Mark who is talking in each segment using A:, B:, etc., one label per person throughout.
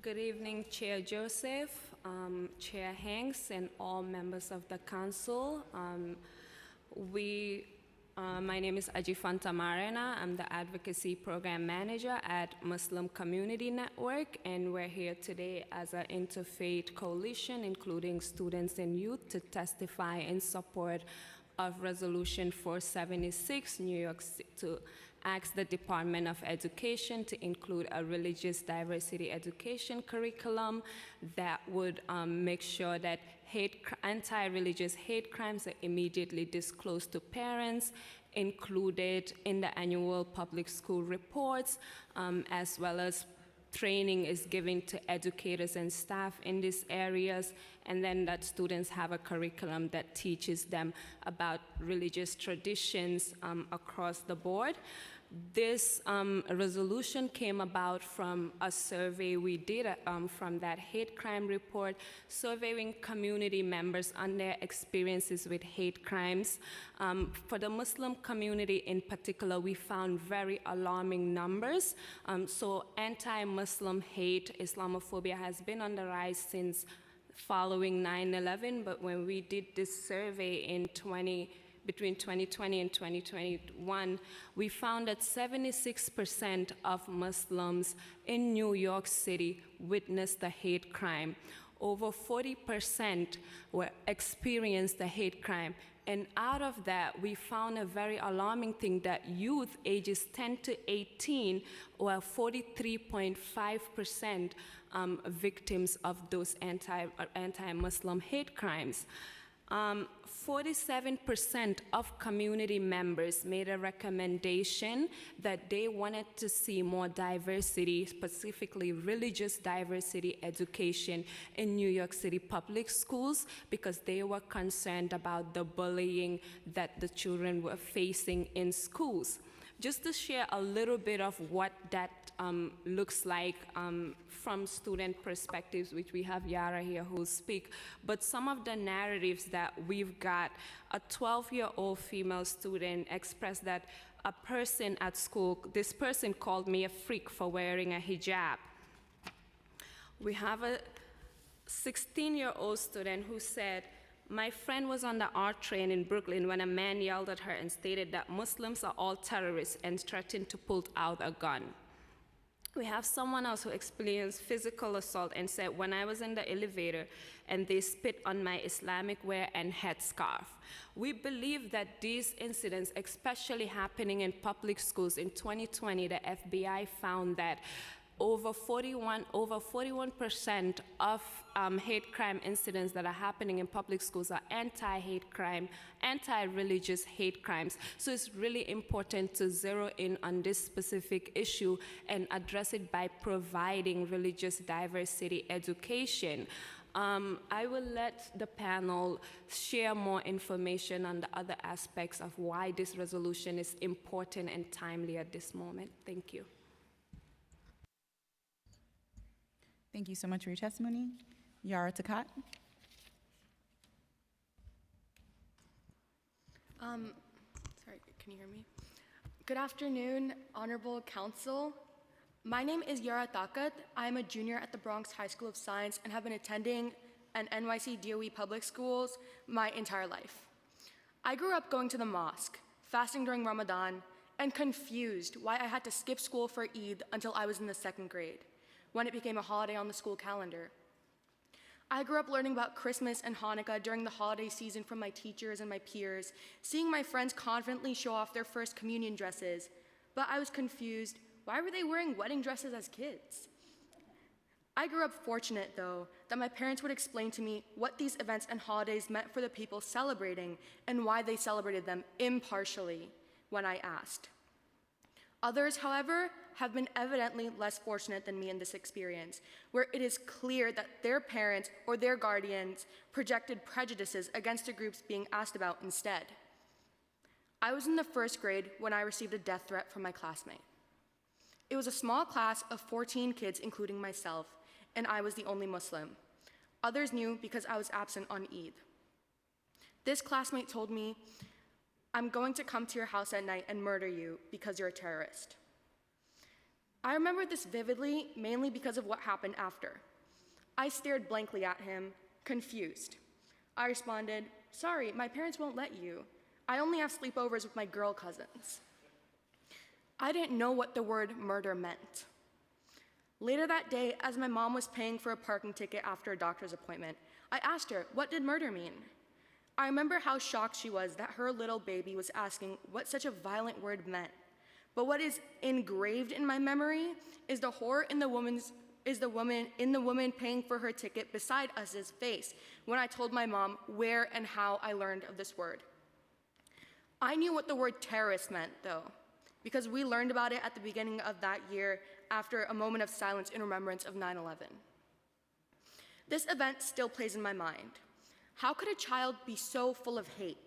A: Good evening, Chair Joseph, Chair Hanks, and all members of the council. My name is Ajifanta Marena. I'm the Advocacy Program Manager at Muslim Community Network, and we're here today as an interfaith coalition, including students and youth, to testify in support of Resolution 476, New York City, to ask the Department of Education to include a religious diversity education curriculum that would make sure that anti-religious hate crimes are immediately disclosed to parents, included in the annual public school reports, as well as training is given to educators and staff in these areas, and then that students have a curriculum that teaches them about religious traditions across the board. This resolution came about from a survey we did from that hate crime report, surveying community members on their experiences with hate crimes. For the Muslim community in particular, we found very alarming numbers. So anti-Muslim hate, Islamophobia has been on the rise since following 9/11, but when we did this survey between 2020 and 2021, we found that 76% of Muslims in New York City witnessed a hate crime. Over 40% experienced a hate crime. And out of that, we found a very alarming thing that youth ages 10 to 18 were 43.5% victims of those anti-Muslim hate crimes. 47% of community members made a recommendation that they wanted to see more diversity, specifically religious diversity education in New York City public schools, because they were concerned about the bullying that the children were facing in schools. Just to share a little bit of what that looks like from student perspectives, which we have Yara here who will speak, but some of the narratives that we've got, a 12-year-old female student expressed that a person at school, this person called me a freak for wearing a hijab. We have a 16-year-old student who said, my friend was on the art train in Brooklyn when a man yelled at her and stated that Muslims are all terrorists and threatened to pull out a gun. We have someone else who experienced physical assault and said, when I was in the elevator and they spit on my Islamic wear and headscarf. We believe that these incidents, especially happening in public schools in 2020, the FBI found that over 41% of hate crime incidents that are happening in public schools are anti-hate crime, anti-religious hate crimes. So it's really important to zero in on this specific issue and address it by providing religious diversity education. I will let the panel share more information on the other aspects of why this resolution is important and timely at this moment. Thank you.
B: Thank you so much for your testimony. Yara Takat.
C: Sorry, can you hear me? Good afternoon, Honorable Council. My name is Yara Takat. I am a junior at the Bronx High School of Science and have been attending an NYC DOE public schools my entire life. I grew up going to the mosque, fasting during Ramadan, and confused why I had to skip school for Eid until I was in the 2nd grade, when it became a holiday on the school calendar. I grew up learning about Christmas and Hanukkah during the holiday season from my teachers and my peers, seeing my friends confidently show off their first communion dresses, but I was confused, why were they wearing wedding dresses as kids? I grew up fortunate, though, that my parents would explain to me what these events and holidays meant for the people celebrating and why they celebrated them impartially when I asked. Others, however, have been evidently less fortunate than me in this experience, where it is clear that their parents or their guardians projected prejudices against the groups being asked about instead. I was in the 1st grade when I received a death threat from my classmate. It was a small class of 14 kids, including myself, and I was the only Muslim. Others knew because I was absent on Eid. This classmate told me, I'm going to come to your house at night and murder you because you're a terrorist. I remember this vividly, mainly because of what happened after. I stared blankly at him, confused. I responded, "Sorry, my parents won't let you. I only have sleepovers with my girl cousins." I didn't know what the word murder meant. Later that day, as my mom was paying for a parking ticket after a doctor's appointment, I asked her, what did murder mean? I remember how shocked she was that her little baby was asking what such a violent word meant. But what is engraved in my memory is the horror in the woman paying for her ticket beside us's face when I told my mom where and how I learned of this word. I knew what the word terrorist meant, though, because we learned about it at the beginning of that year after a moment of silence in remembrance of 9/11. This event still plays in my mind. How could a child be so full of hate?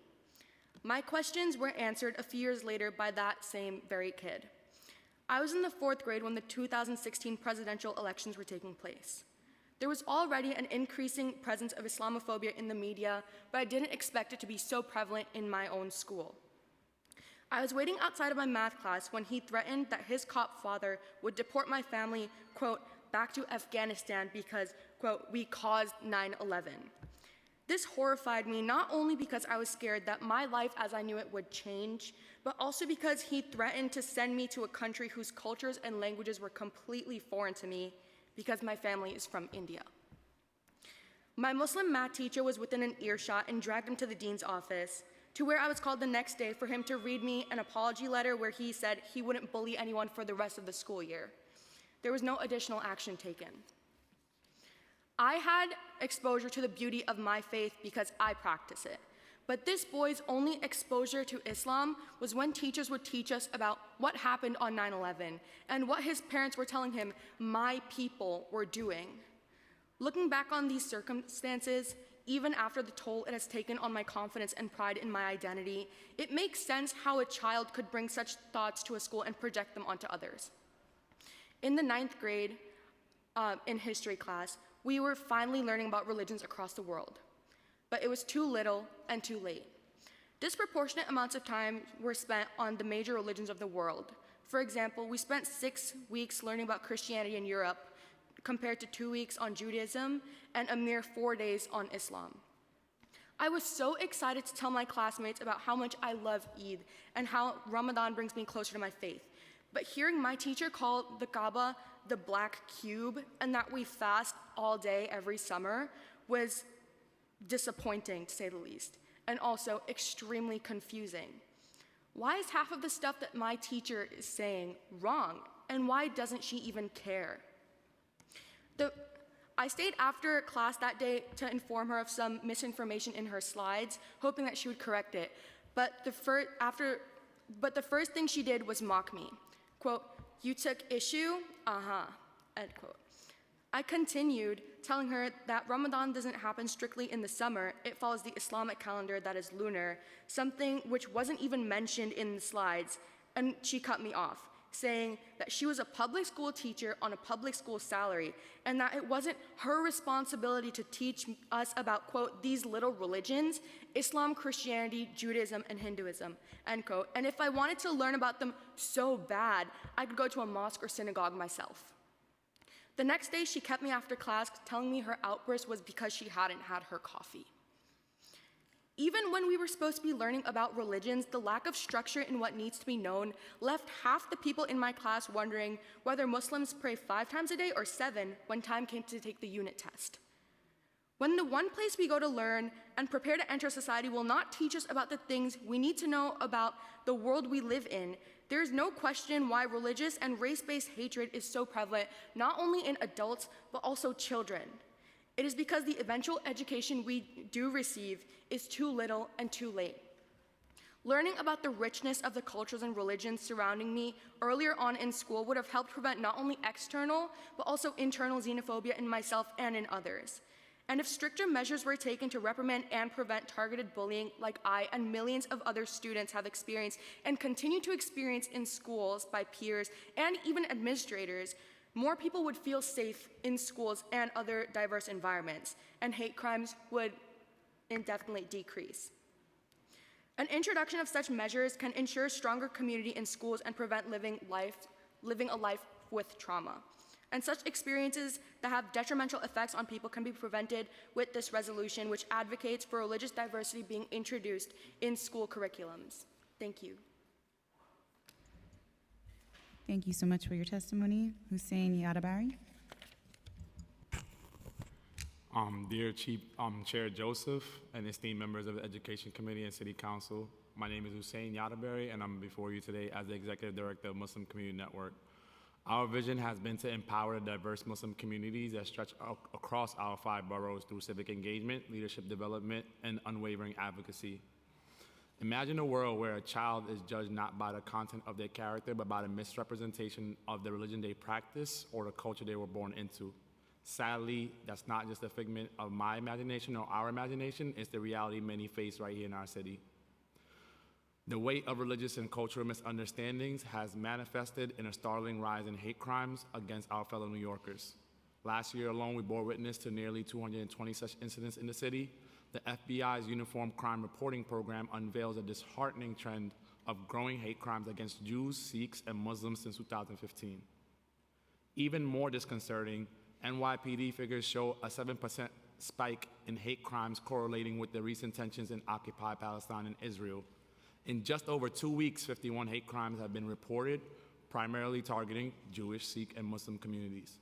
C: My questions were answered a few years later by that same very kid. I was in the 4th grade when the 2016 presidential elections were taking place. There was already an increasing presence of Islamophobia in the media, but I didn't expect it to be so prevalent in my own school. I was waiting outside of my math class when he threatened that his cop father would deport my family, quote, back to Afghanistan because, quote, we caused 9/11. This horrified me not only because I was scared that my life as I knew it would change, but also because he threatened to send me to a country whose cultures and languages were completely foreign to me because my family is from India. My Muslim math teacher was within an earshot and dragged him to the dean's office, to where I was called the next day for him to read me an apology letter where he said he wouldn't bully anyone for the rest of the school year. There was no additional action taken. I had exposure to the beauty of my faith because I practice it. But this boy's only exposure to Islam was when teachers would teach us about what happened on 9/11 and what his parents were telling him my people were doing. Looking back on these circumstances, even after the toll it has taken on my confidence and pride in my identity, it makes sense how a child could bring such thoughts to a school and project them onto others. In the 9th grade, in history class, we were finally learning about religions across the world, but it was too little and too late. Disproportionate amounts of time were spent on the major religions of the world. For example, we spent 6 weeks learning about Christianity in Europe, compared to 2 weeks on Judaism and a mere 4 days on Islam. I was so excited to tell my classmates about how much I love Eid and how Ramadan brings me closer to my faith. But hearing my teacher call the Kaaba the black cube and that we fast all day every summer was disappointing, to say the least, and also extremely confusing. Why is half of the stuff that my teacher is saying wrong, and why doesn't she even care? I stayed after class that day to inform her of some misinformation in her slides, hoping that she would correct it. But the first thing she did was mock me. Quote, "You took issue? End quote. I continued, telling her that Ramadan doesn't happen strictly in the summer. It follows the Islamic calendar that is lunar, something which wasn't even mentioned in the slides, and she cut me off, saying that she was a public school teacher on a public school salary, and that it wasn't her responsibility to teach us about, quote, these little religions, Islam, Christianity, Judaism, and Hinduism, end quote. And if I wanted to learn about them so bad, I could go to a mosque or synagogue myself. The next day, she kept me after class, telling me her outburst was because she hadn't had her coffee. Even when we were supposed to be learning about religions, the lack of structure in what needs to be known left half the people in my class wondering whether Muslims pray 5 times a day or 7 when time came to take the unit test. When the one place we go to learn and prepare to enter society will not teach us about the things we need to know about the world we live in, there is no question why religious and race-based hatred is so prevalent, not only in adults, but also children. It is because the eventual education we do receive is too little and too late. Learning about the richness of the cultures and religions surrounding me earlier on in school would have helped prevent not only external, but also internal xenophobia in myself and in others. And if stricter measures were taken to reprimand and prevent targeted bullying like I and millions of other students have experienced and continue to experience in schools by peers and even administrators, more people would feel safe in schools and other diverse environments, and hate crimes would indefinitely decrease. An introduction of such measures can ensure stronger community in schools and prevent living a life with trauma. And such experiences that have detrimental effects on people can be prevented with this resolution, which advocates for religious diversity being introduced in school curriculums. Thank you.
B: Thank you so much for your testimony. Husein Yatabarry.
D: Dear Chair Joseph and esteemed members of the Education Committee and City Council, my name is Husein Yatabarry, and I'm before you today as the Executive Director of Muslim Community Network. Our vision has been to empower the diverse Muslim communities that stretch across our 5 boroughs through civic engagement, leadership development, and unwavering advocacy. Imagine a world where a child is judged not by the content of their character, but by the misrepresentation of the religion they practice or the culture they were born into. Sadly, that's not just a figment of my imagination or our imagination, it's the reality many face right here in our city. The weight of religious and cultural misunderstandings has manifested in a startling rise in hate crimes against our fellow New Yorkers. Last year alone, we bore witness to nearly 220 such incidents in the city. The FBI's Uniform Crime Reporting Program unveils a disheartening trend of growing hate crimes against Jews, Sikhs, and Muslims since 2015. Even more disconcerting, NYPD figures show a 7% spike in hate crimes correlating with the recent tensions in occupied Palestine and Israel. In just over 2 weeks, 51 hate crimes have been reported, primarily targeting Jewish, Sikh, and Muslim communities.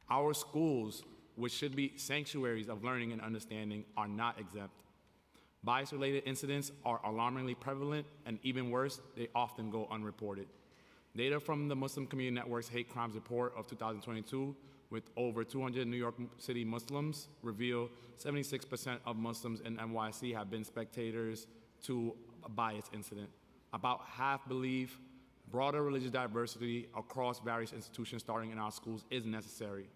D: Our schools, which should be sanctuaries of learning and understanding, are not exempt. Bias-related incidents are alarmingly prevalent, and even worse, they often go unreported. Data from the Muslim Community Network's Hate Crimes Report of 2022, with over 200 New York City Muslims, reveal 76% of Muslims in NYC have been spectators to a bias incident. About half believe broader religious diversity across various institutions starting in our schools is necessary.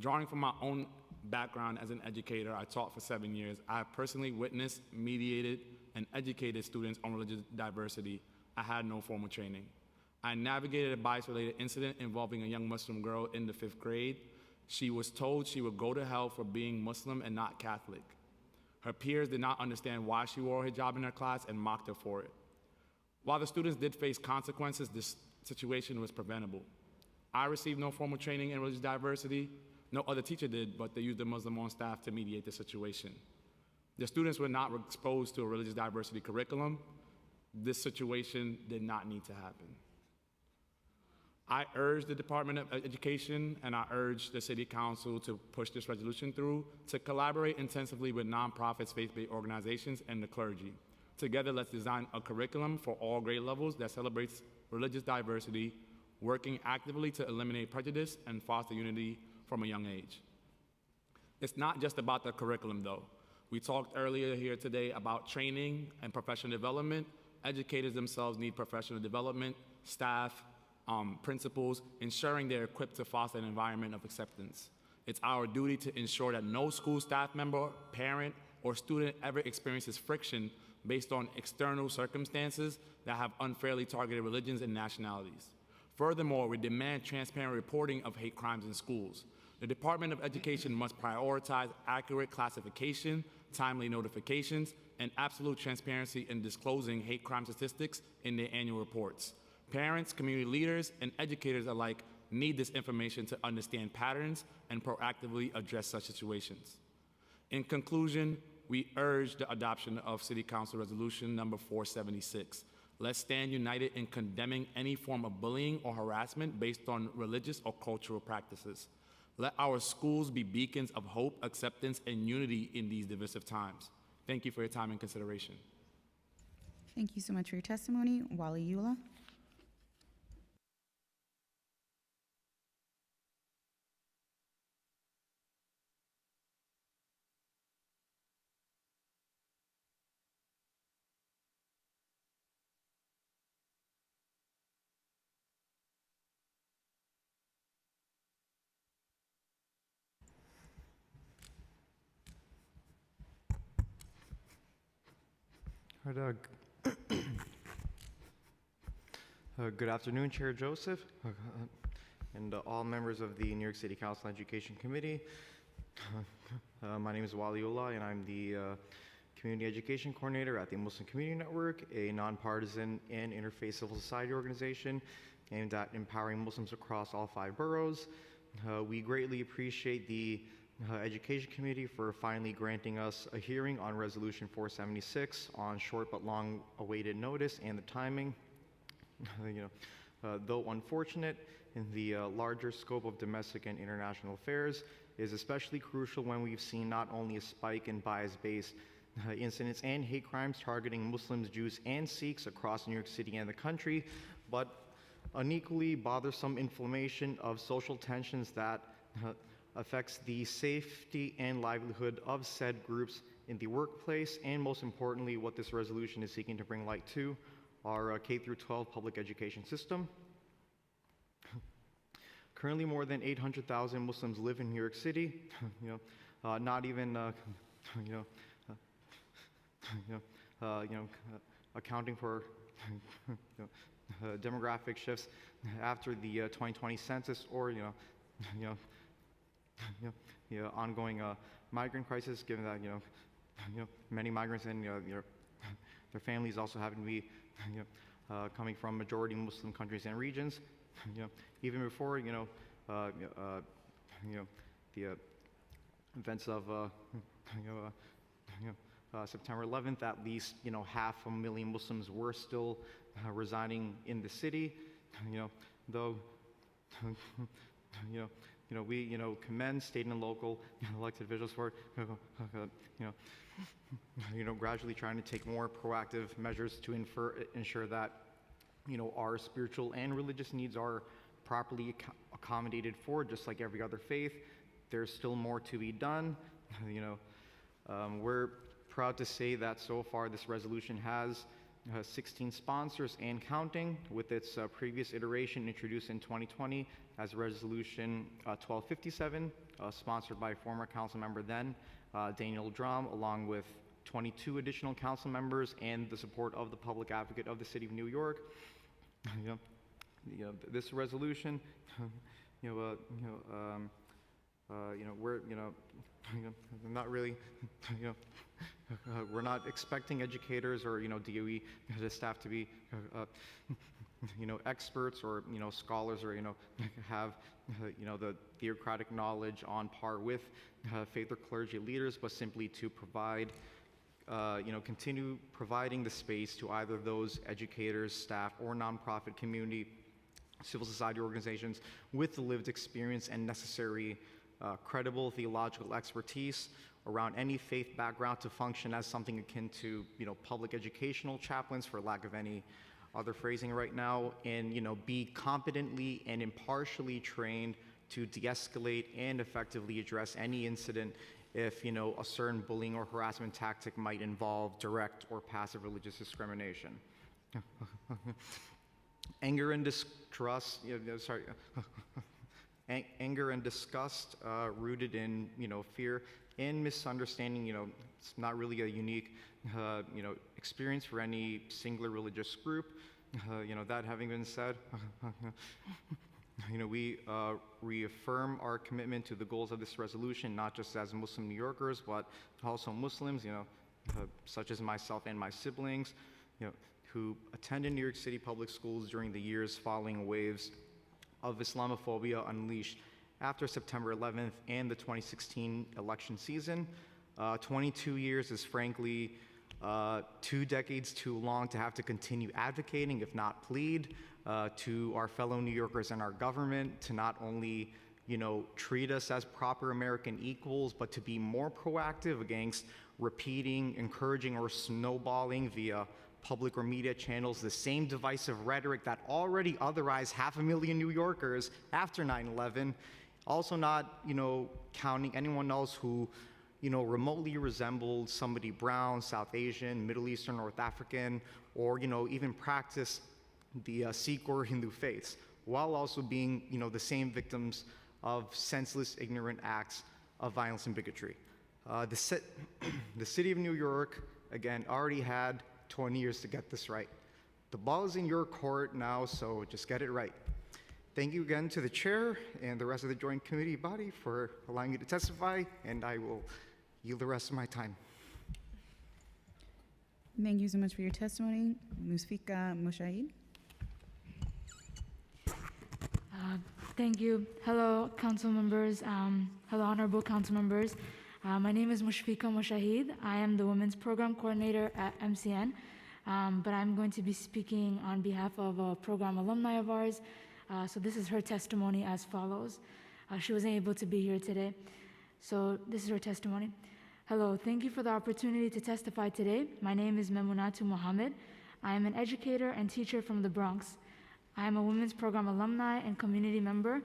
D: Drawing from my own background as an educator, I taught for 7 years. I have personally witnessed, mediated, and educated students on religious diversity. I had no formal training. I navigated a bias-related incident involving a young Muslim girl in the 5th grade. She was told she would go to hell for being Muslim and not Catholic. Her peers did not understand why she wore a hijab in her class and mocked her for it. While the students did face consequences, this situation was preventable. I received no formal training in religious diversity. No other teacher did, but they used a Muslim on staff to mediate the situation. The students were not exposed to a religious diversity curriculum. This situation did not need to happen. I urge the Department of Education and I urge the City Council to push this resolution through, to collaborate intensively with nonprofits, faith-based organizations, and the clergy. Together, let's design a curriculum for all grade levels that celebrates religious diversity, working actively to eliminate prejudice and foster unity from a young age. It's not just about the curriculum, though. We talked earlier here today about training and professional development. Educators themselves need professional development, staff, principals, ensuring they're equipped to foster an environment of acceptance. It's our duty to ensure that no school staff member, parent, or student ever experiences friction based on external circumstances that have unfairly targeted religions and nationalities. Furthermore, we demand transparent reporting of hate crimes in schools. The Department of Education must prioritize accurate classification, timely notifications, and absolute transparency in disclosing hate crime statistics in their annual reports. Parents, community leaders, and educators alike need this information to understand patterns and proactively address such situations. In conclusion, we urge the adoption of City Council Resolution number 476. Let's stand united in condemning any form of bullying or harassment based on religious or cultural practices. Let our schools be beacons of hope, acceptance, and unity in these divisive times. Thank you for your time and consideration.
B: Thank you so much for your testimony. Wali Yula.
E: Good afternoon, Chair Joseph, and all members of the New York City Council Education Committee. My name is Wali Ullah, and I'm the Community Education Coordinator at the Muslim Community Network, a nonpartisan and interfaith civil society organization aimed at empowering Muslims across all 5 boroughs. We greatly appreciate the Education Committee for finally granting us a hearing on Resolution 476 on short but long-awaited notice and the timing. Though unfortunate in the larger scope of domestic and international affairs, is especially crucial when we've seen not only a spike in bias-based incidents and hate crimes targeting Muslims, Jews, and Sikhs across New York City and the country, but an equally bothersome inflammation of social tensions that affects the safety and livelihood of said groups in the workplace, and most importantly, what this resolution is seeking to bring light to, our K-12 public education system. Currently, more than 800,000 Muslims live in New York City. Not even, accounting for demographic shifts after the 2020 census, or ongoing migrant crisis. Given that many migrants and their families also happen to be coming from majority Muslim countries and regions. Even before the events of September 11th, at least 500,000 Muslims were still residing in the city. Though we commend state and local elected officials for gradually trying to take more proactive measures to ensure that our spiritual and religious needs are properly accommodated for, just like every other faith. There's still more to be done. We're proud to say that so far this resolution has 16 sponsors and counting, with its previous iteration introduced in 2020 as Resolution 1257, sponsored by former council member then, Daniel Drum, along with 22 additional council members and the support of the public advocate of the city of New York. This resolution, we're not really, we're not expecting educators or DOE staff to be experts or scholars or have the theocratic knowledge on par with faith or clergy leaders, but simply to provide continue providing the space to either those educators, staff, or nonprofit community, civil society organizations with the lived experience and necessary credible theological expertise around any faith background to function as something akin to public educational chaplains, for lack of any other phrasing right now, and be competently and impartially trained to de-escalate and effectively address any incident if a certain bullying or harassment tactic might involve direct or passive religious discrimination. Anger and distrust, anger and disgust rooted in fear and misunderstanding. It's not really a unique experience for any singular religious group. That having been said, we reaffirm our commitment to the goals of this resolution, not just as Muslim New Yorkers, but also Muslims, such as myself and my siblings, who attended New York City public schools during the years following waves of Islamophobia unleashed after September 11th and the 2016 election season. 22 years is frankly 2 decades too long to have to continue advocating, if not plead, to our fellow New Yorkers and our government to not only treat us as proper American equals, but to be more proactive against repeating, encouraging, or snowballing via public or media channels the same divisive rhetoric that already otherized 500,000 New Yorkers after 9/11. Also not, counting anyone else who, remotely resembled somebody brown, South Asian, Middle Eastern, North African, or, even practiced the Sikh or Hindu faiths, while also being, the same victims of senseless, ignorant acts of violence and bigotry. The city of New York, again, already had 20 years to get this right. The ball is in your court now, so just get it right. Thank you again to the chair and the rest of the joint committee body for allowing me to testify, and I will yield the rest of my time.
B: Thank you so much for your testimony. Musfika Mushaid.
F: Thank you. Hello, council members. Hello, honorable council members. My name is Mushfiqa Mushahid. I am the Women's Program Coordinator at MCN, but I'm going to be speaking on behalf of a program alumni of ours. So this is her testimony as follows. She wasn't able to be here today, so this is her testimony. Hello, thank you for the opportunity to testify today. My name is Memunatu Mohammed. I am an educator and teacher from the Bronx. I am a Women's Program alumni and community member,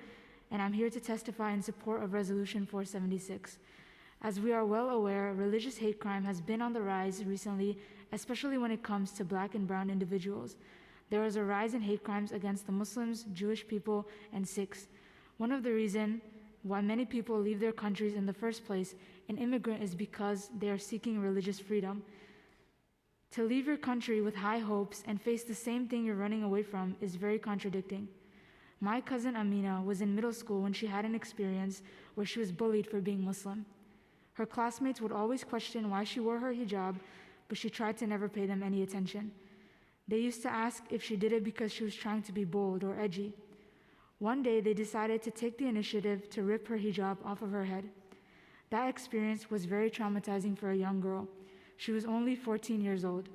F: and I'm here to testify in support of Resolution 476. As we are well aware, religious hate crime has been on the rise recently, especially when it comes to Black and brown individuals. There is a rise in hate crimes against the Muslims, Jewish people, and Sikhs. One of the reasons why many people leave their countries in the first place, an immigrant, is because they are seeking religious freedom. To leave your country with high hopes and face the same thing you're running away from is very contradicting. My cousin Amina was in middle school when she had an experience where she was bullied for being Muslim. Her classmates would always question why she wore her hijab, but she tried to never pay them any attention. They used to ask if she did it because she was trying to be bold or edgy. One day, they decided to take the initiative to rip her hijab off of her head. That experience was very traumatizing for a young girl. She was only 14 years old.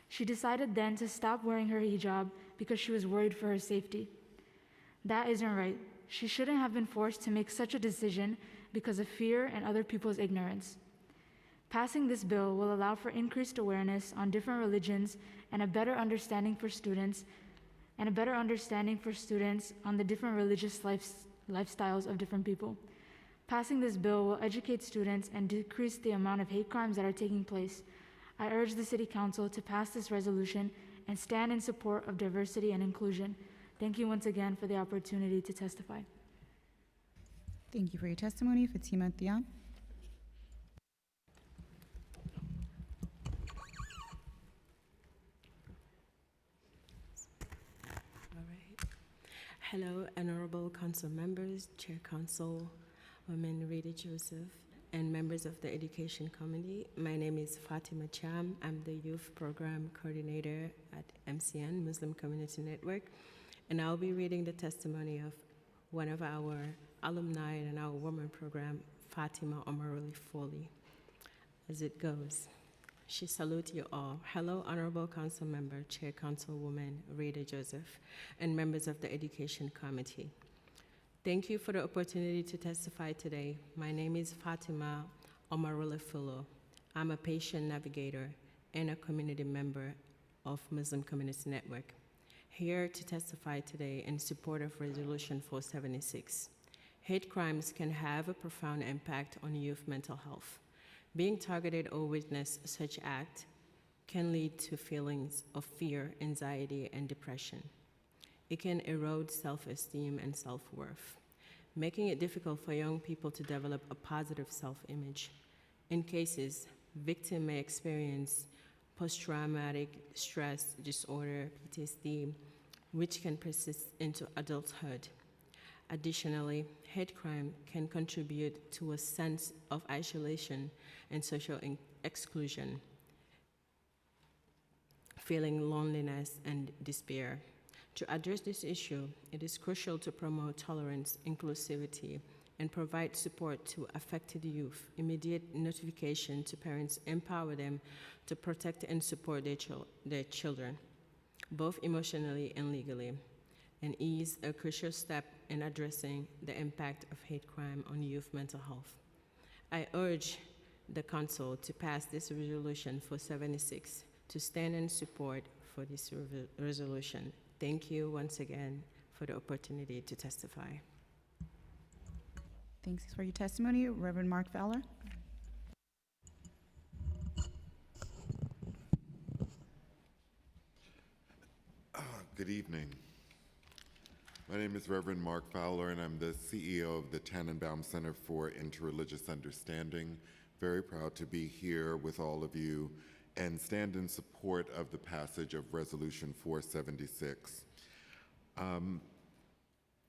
F: She decided then to stop wearing her hijab because she was worried for her safety. That isn't right. She shouldn't have been forced to make such a decision because of fear and other people's ignorance. Passing this bill will allow for increased awareness on different religions and a better understanding for students on the different religious lifestyles of different people. Passing this bill will educate students and decrease the amount of hate crimes that are taking place. I urge the City Council to pass this resolution and stand in support of diversity and inclusion. Thank you once again for the opportunity to testify.
B: Thank you for your testimony. Fatima Thiam.
G: All right. Hello, honorable council members, Chair Council, Woman Rita Joseph, and members of the Education Committee. My name is Fatima Cham. I'm the Youth Program Coordinator at MCN, Muslim Community Network, and I'll be reading the testimony of one of our alumni in our women program, Fatima Omaroli Foley. As it goes, she salutes you all. Hello, Honorable Council Member, Chair Councilwoman Rita Joseph, and members of the Education Committee. Thank you for the opportunity to testify today. My name is Fatima Omaroli Foley. I'm a patient navigator and a community member of Muslim Community Network, here to testify today in support of Resolution 476. Hate crimes can have a profound impact on youth mental health. Being targeted or witness such act can lead to feelings of fear, anxiety, and depression. It can erode self-esteem and self-worth, making it difficult for young people to develop a positive self-image. In cases, victims may experience post-traumatic stress disorder, PTSD, which can persist into adulthood. Additionally, hate crime can contribute to a sense of isolation and social exclusion, feeling loneliness and despair. To address this issue, it is crucial to promote tolerance, inclusivity, and provide support to affected youth. Immediate notification to parents empower them to protect and support their children, both emotionally and legally, and is a crucial step in addressing the impact of hate crime on youth mental health. I urge the Council to pass this Resolution 476 to stand in support for this resolution. Thank you once again for the opportunity to testify.
B: Thanks for your testimony. Reverend Mark Fowler.
H: Good evening. My name is Reverend Mark Fowler, and I'm the CEO of the Tannenbaum Center for Interreligious Understanding. Very proud to be here with all of you and stand in support of the passage of Resolution 476.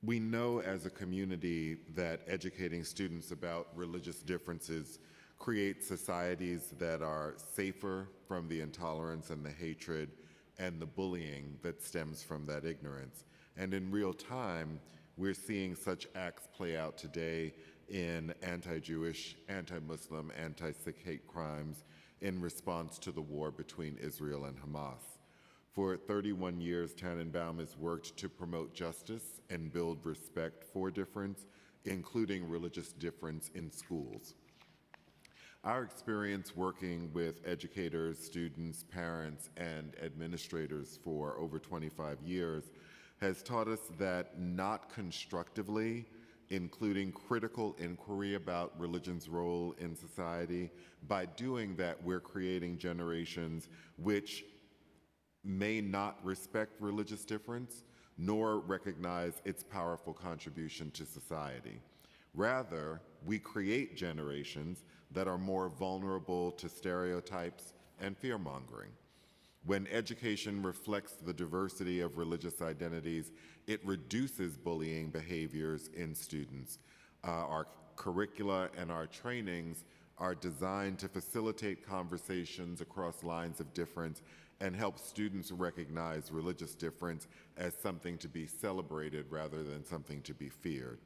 H: We know as a community that educating students about religious differences creates societies that are safer from the intolerance and the hatred and the bullying that stems from that ignorance. And in real time, we're seeing such acts play out today in anti-Jewish, anti-Muslim, anti-Sikh hate crimes in response to the war between Israel and Hamas. For 31 years, Tannenbaum has worked to promote justice and build respect for difference, including religious difference in schools. Our experience working with educators, students, parents, and administrators for over 25 years has taught us that not constructively including critical inquiry about religion's role in society, by doing that, we're creating generations which may not respect religious difference, nor recognize its powerful contribution to society. Rather, we create generations that are more vulnerable to stereotypes and fear-mongering. When education reflects the diversity of religious identities, it reduces bullying behaviors in students. Our curricula and our trainings are designed to facilitate conversations across lines of difference and help students recognize religious difference as something to be celebrated rather than something to be feared.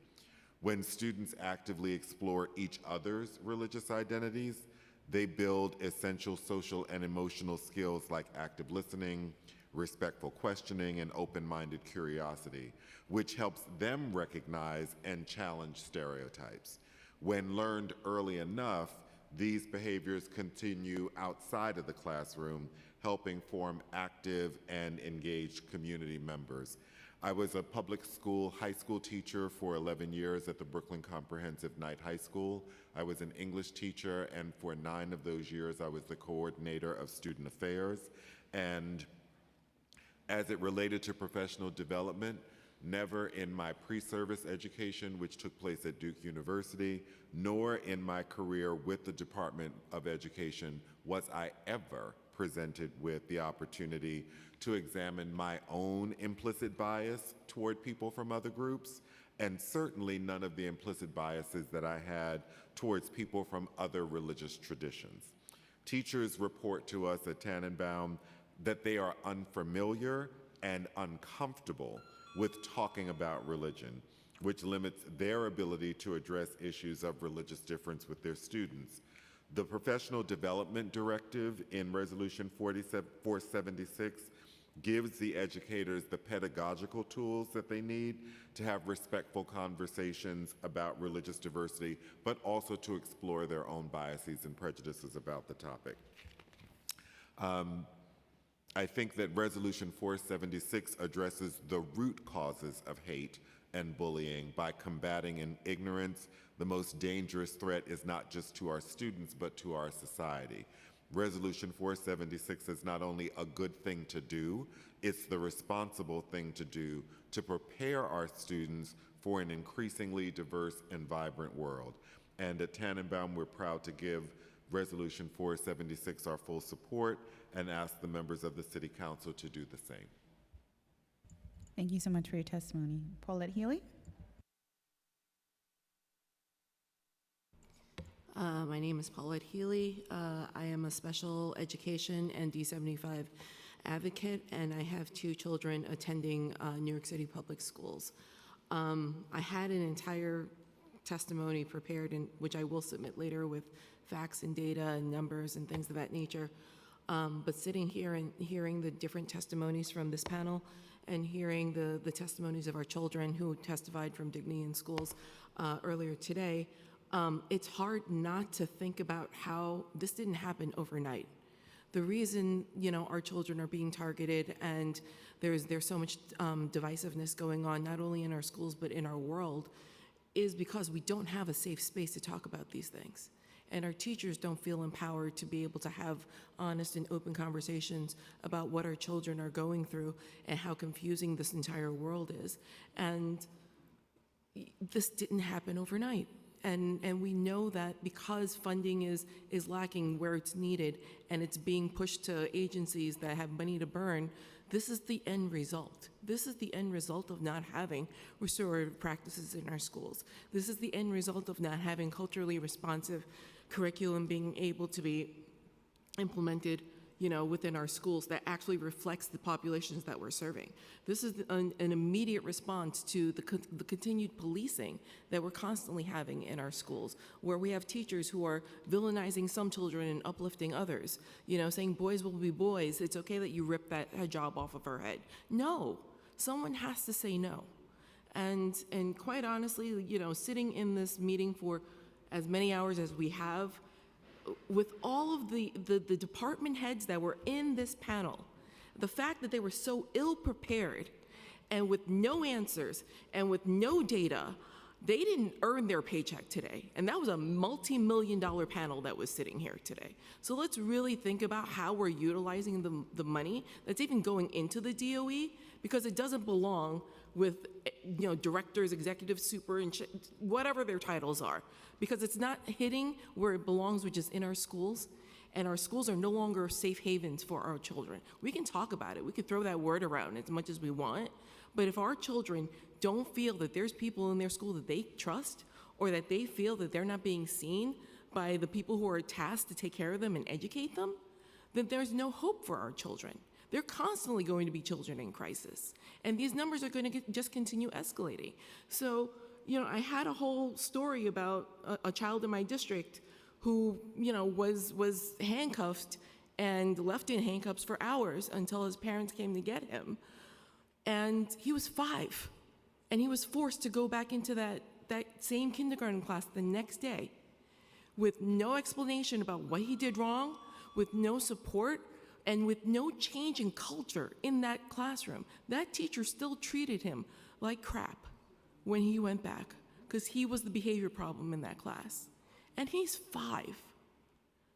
H: When students actively explore each other's religious identities, they build essential social and emotional skills like active listening, respectful questioning, and open-minded curiosity, which helps them recognize and challenge stereotypes. When learned early enough, these behaviors continue outside of the classroom, helping form active and engaged community members. I was a public school high school teacher for 11 years at the Brooklyn Comprehensive Night High School. I was an English teacher, and for 9 of those years, I was the coordinator of student affairs. And as it related to professional development, never in my pre-service education, which took place at Duke University, nor in my career with the Department of Education was I ever presented with the opportunity to examine my own implicit bias toward people from other groups, and certainly none of the implicit biases that I had towards people from other religious traditions. Teachers report to us at Tannenbaum that they are unfamiliar and uncomfortable with talking about religion, which limits their ability to address issues of religious difference with their students. The Professional Development Directive in Resolution 476 gives the educators the pedagogical tools that they need to have respectful conversations about religious diversity, but also to explore their own biases and prejudices about the topic. I think that Resolution 476 addresses the root causes of hate and bullying by combating in ignorance. The most dangerous threat is not just to our students, but to our society. Resolution 476 is not only a good thing to do, it's the responsible thing to do to prepare our students for an increasingly diverse and vibrant world. And at Tannenbaum, we're proud to give Resolution 476 our full support and ask the members of the City Council to do the same.
B: Thank you so much for your testimony. Paulette Healy?
I: My name is Paulette Healy. I am a special education and D75 advocate, and I have 2 children attending New York City public schools. I had an entire testimony prepared, which I will submit later with facts and data and numbers and things of that nature. But sitting here and hearing the different testimonies from this panel and hearing the testimonies of our children who testified from Dignity in Schools earlier today, it's hard not to think about how this didn't happen overnight. The reason, our children are being targeted and there's so much divisiveness going on, not only in our schools, but in our world, is because we don't have a safe space to talk about these things. And our teachers don't feel empowered to be able to have honest and open conversations about what our children are going through and how confusing this entire world is. And this didn't happen overnight. And we know that because funding is lacking where it's needed and it's being pushed to agencies that have money to burn, this is the end result. This is the end result of not having restorative practices in our schools. This is the end result of not having culturally responsive curriculum being able to be implemented within our schools that actually reflects the populations that we're serving. This is an immediate response to the continued policing that we're constantly having in our schools, where we have teachers who are villainizing some children and uplifting others, saying boys will be boys, it's okay that you rip that hijab off of her head. No, someone has to say no. And quite honestly, sitting in this meeting for as many hours as we have, with all of the department heads that were in this panel, the fact that they were so ill-prepared and with no answers and with no data, they didn't earn their paycheck today. And that was a multi-million-dollar panel that was sitting here today. So let's really think about how we're utilizing the money that's even going into the DOE, because it doesn't belong with directors, executive super, and whatever their titles are, because it's not hitting where it belongs, which is in our schools, and our schools are no longer safe havens for our children. We can talk about it, we can throw that word around as much as we want, but if our children don't feel that there's people in their school that they trust, or that they feel that they're not being seen by the people who are tasked to take care of them and educate them, then there's no hope for our children. They're constantly going to be children in crisis. And these numbers are going to just continue escalating. So, I had a whole story about a child in my district who, was handcuffed and left in handcuffs for hours until his parents came to get him. And he was 5. And he was forced to go back into that same kindergarten class the next day with no explanation about what he did wrong, with no support, and with no change in culture in that classroom. That teacher still treated him like crap when he went back, because he was the behavior problem in that class. And he's 5.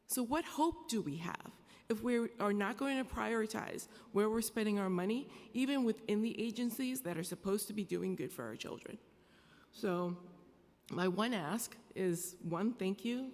I: So what hope do we have if we are not going to prioritize where we're spending our money, even within the agencies that are supposed to be doing good for our children? So my one ask is, one, thank you,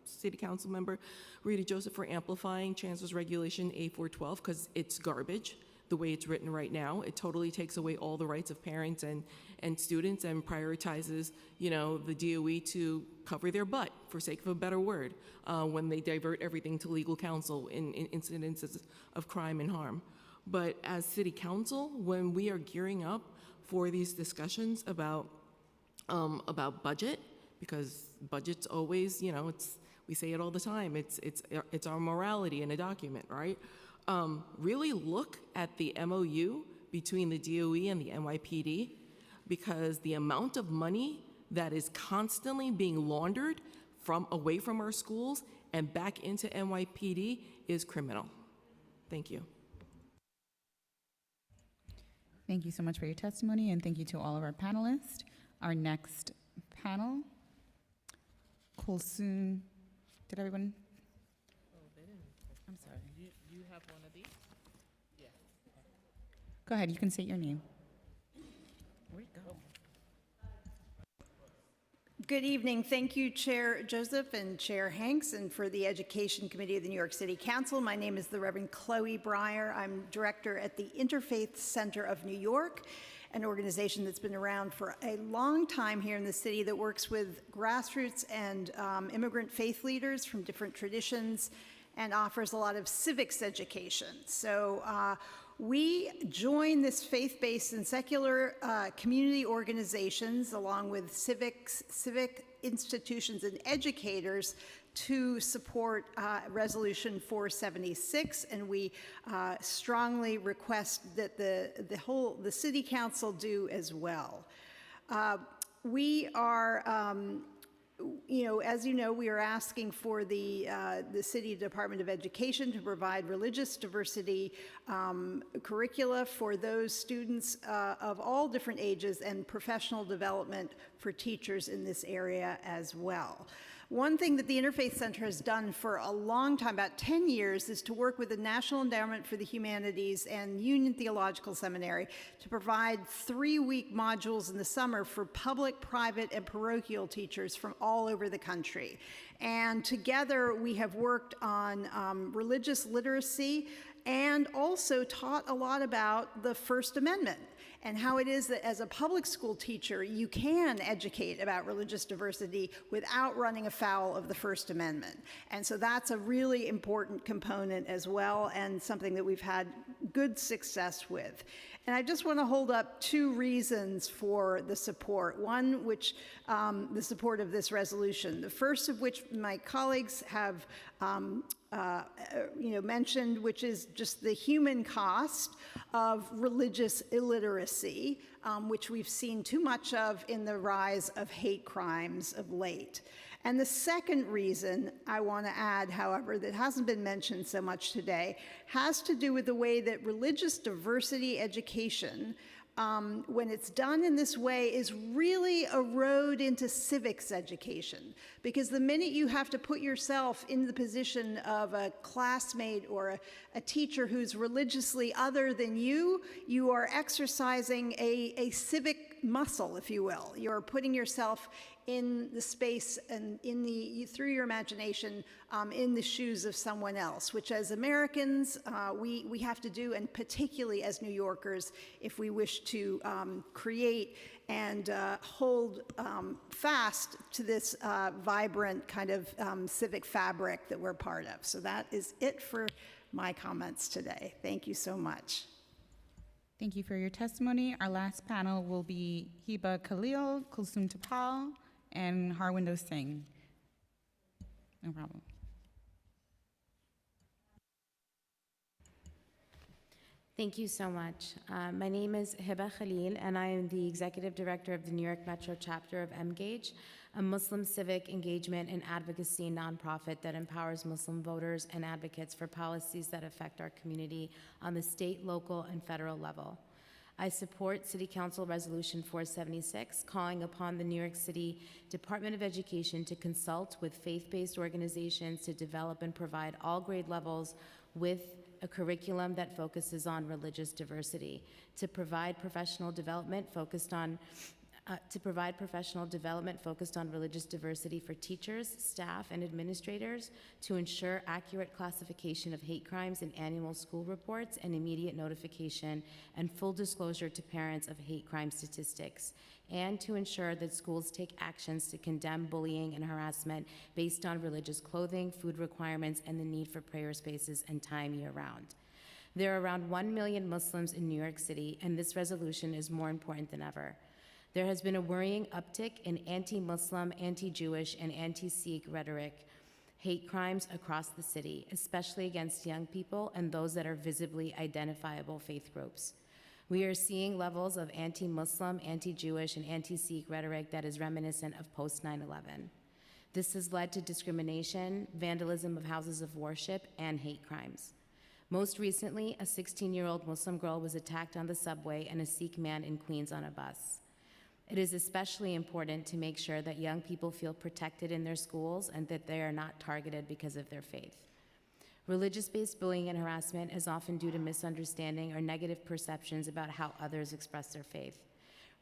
I: City Council Member Rita Joseph, for amplifying Chancellor's Regulation A412, because it's garbage the way it's written right now. It totally takes away all the rights of parents and students, and prioritizes, the DOE to cover their butt, for sake of a better word, when they divert everything to legal counsel in incidences of crime and harm. But as City Council, when we are gearing up for these discussions about budget, because budget's always, we say it all the time, it's our morality in a document, right? Really look at the MOU between the DOE and the NYPD, because the amount of money that is constantly being laundered away from our schools and back into NYPD is criminal. Thank you.
B: Thank you so much for your testimony, and thank you to all of our panelists. Our next panel, Husein. Did everyone?
J: Oh, they didn't.
B: I'm sorry.
J: You have one of these? Yeah.
B: Go ahead, you can state your name.
J: Where'd it go?
K: Good evening. Thank you, Chair Joseph and Chair Hanks, and for the Education Committee of the New York City Council. My name is the Reverend Chloe Breyer. I'm director at the Interfaith Center of New York, an organization that's been around for a long time here in the city that works with grassroots and immigrant faith leaders from different traditions and offers a lot of civics education. So we join this faith-based and secular community organizations along with civic institutions and educators to support Resolution 476, and we strongly request that the City Council do as well. We are, as you know, we are asking for the City Department of Education to provide religious diversity curricula for those students of all different ages, and professional development for teachers in this area as well. One thing that the Interfaith Center has done for a long time, about 10 years, is to work with the National Endowment for the Humanities and Union Theological Seminary to provide 3-week modules in the summer for public, private, and parochial teachers from all over the country. And together we have worked on religious literacy and also taught a lot about the First Amendment. and how it is that as a public school teacher, you can educate about religious diversity without running afoul of the First Amendment. And so that's a really important component as well, and something that we've had good success with. And I just want to hold up two reasons for the support. One, which the support of this resolution. The first of which my colleagues have mentioned, which is just the human cost of religious illiteracy, which we've seen too much of in the rise of hate crimes of late. And the second reason I want to add, however, that hasn't been mentioned so much today, has to do with the way that religious diversity education, when it's done in this way, is really a road into civics education. Because the minute you have to put yourself in the position of a classmate or a teacher who's religiously other than you, you are exercising a civic muscle, if you will. You're putting yourself in the space and through your imagination in the shoes of someone else, which as Americans we have to do, and particularly as New Yorkers, if we wish to create and hold fast to this vibrant kind of civic fabric that we're part of. So that is it for my comments today. Thank you so much.
B: Thank you for your testimony. Our last panel will be Hiba Khalil, Kulsum Tapal, and Harwinder Singh. No problem.
L: Thank you so much. My name is Hiba Khalil, and I am the Executive Director of the New York Metro chapter of MGAGE, a Muslim civic engagement and advocacy nonprofit that empowers Muslim voters and advocates for policies that affect our community on the state, local, and federal level. I support City Council Resolution 476, calling upon the New York City Department of Education to consult with faith-based organizations to develop and provide all grade levels with a curriculum that focuses on religious diversity, to provide professional development focused on religious diversity for teachers, staff, and administrators, to ensure accurate classification of hate crimes in annual school reports and immediate notification and full disclosure to parents of hate crime statistics, and to ensure that schools take actions to condemn bullying and harassment based on religious clothing, food requirements, and the need for prayer spaces and time year-round. There are around 1 million Muslims in New York City, and this resolution is more important than ever. There has been a worrying uptick in anti-Muslim, anti-Jewish, and anti-Sikh rhetoric, hate crimes across the city, especially against young people and those that are visibly identifiable faith groups. We are seeing levels of anti-Muslim, anti-Jewish, and anti-Sikh rhetoric that is reminiscent of post-9/11. This has led to discrimination, vandalism of houses of worship, and hate crimes. Most recently, a 16-year-old Muslim girl was attacked on the subway and a Sikh man in Queens on a bus. It is especially important to make sure that young people feel protected in their schools and that they are not targeted because of their faith. Religious-based bullying and harassment is often due to misunderstanding or negative perceptions about how others express their faith.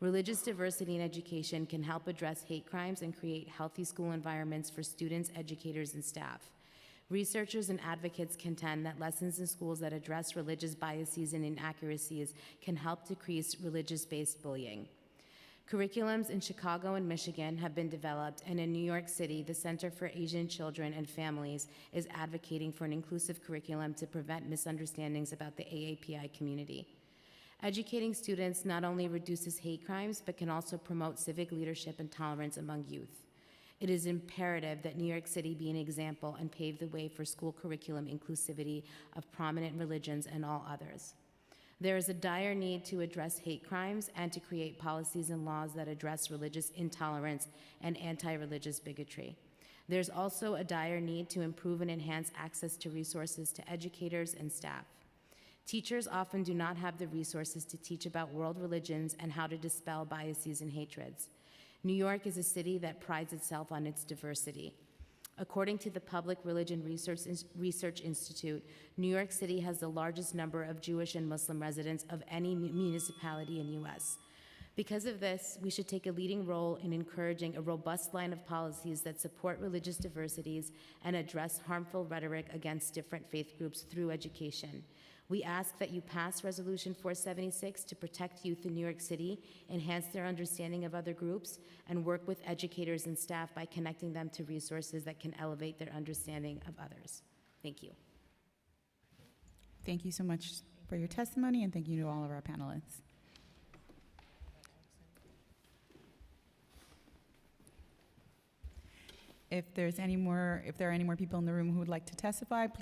L: Religious diversity in education can help address hate crimes and create healthy school environments for students, educators, and staff. Researchers and advocates contend that lessons in schools that address religious biases and inaccuracies can help decrease religious-based bullying. Curriculums in Chicago and Michigan have been developed, and in New York City, the Center for Asian Children and Families is advocating for an inclusive curriculum to prevent misunderstandings about the AAPI community. Educating students not only reduces hate crimes, but can also promote civic leadership and tolerance among youth. It is imperative that New York City be an example and pave the way for school curriculum inclusivity of prominent religions and all others. There is a dire need to address hate crimes and to create policies and laws that address religious intolerance and anti-religious bigotry. There's also a dire need to improve and enhance access to resources to educators and staff. Teachers often do not have the resources to teach about world religions and how to dispel biases and hatreds. New York is a city that prides itself on its diversity. According to the Public Religion Research Institute, New York City has the largest number of Jewish and Muslim residents of any municipality in U.S. Because of this, we should take a leading role in encouraging a robust line of policies that support religious diversities and address harmful rhetoric against different faith groups through education. We ask that you pass Resolution 476 to protect youth in New York City, enhance their understanding of other groups, and work with educators and staff by connecting them to resources that can elevate their understanding of others. Thank you.
B: Thank you so much for your testimony, and thank you to all of our panelists. If there are any more people in the room who would like to testify,